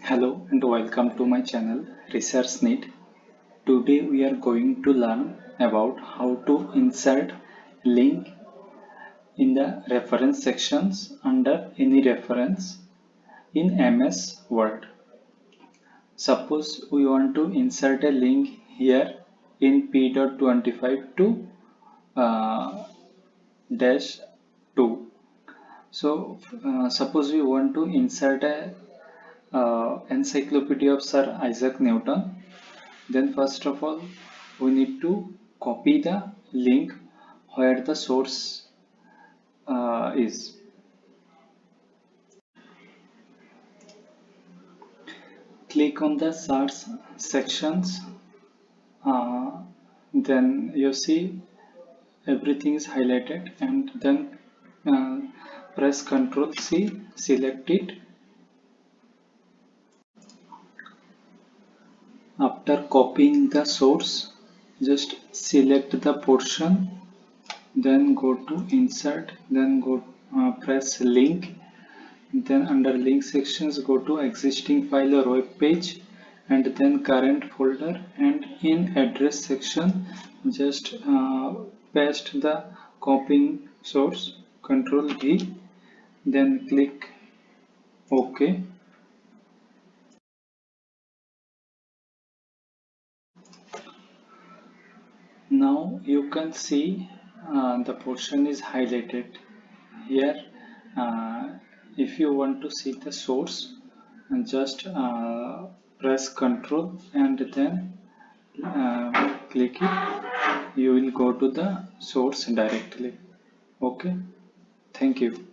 Hello and welcome to my channel Research Need. Today we are going to learn about how to insert link in the reference sections under any reference in MS Word. Suppose we want to insert a link here in P.25 to uh, dash 2. So suppose we want to insert a encyclopedia of Sir Isaac Newton. Then first of all, we need to copy the link where the source is. Click on the search sections. Then you see everything is highlighted, and then uh, press Ctrl C, select it. After copying the source, just select the portion, then go to insert, then go press link. Then under link sections, go to existing file or web page, and then current folder, and in address section just paste the copying source, Ctrl V, then click OK. Now you can see the portion is highlighted here. If you want to see the source, just press Ctrl and then click it. You will go to the source directly. Okay, thank you.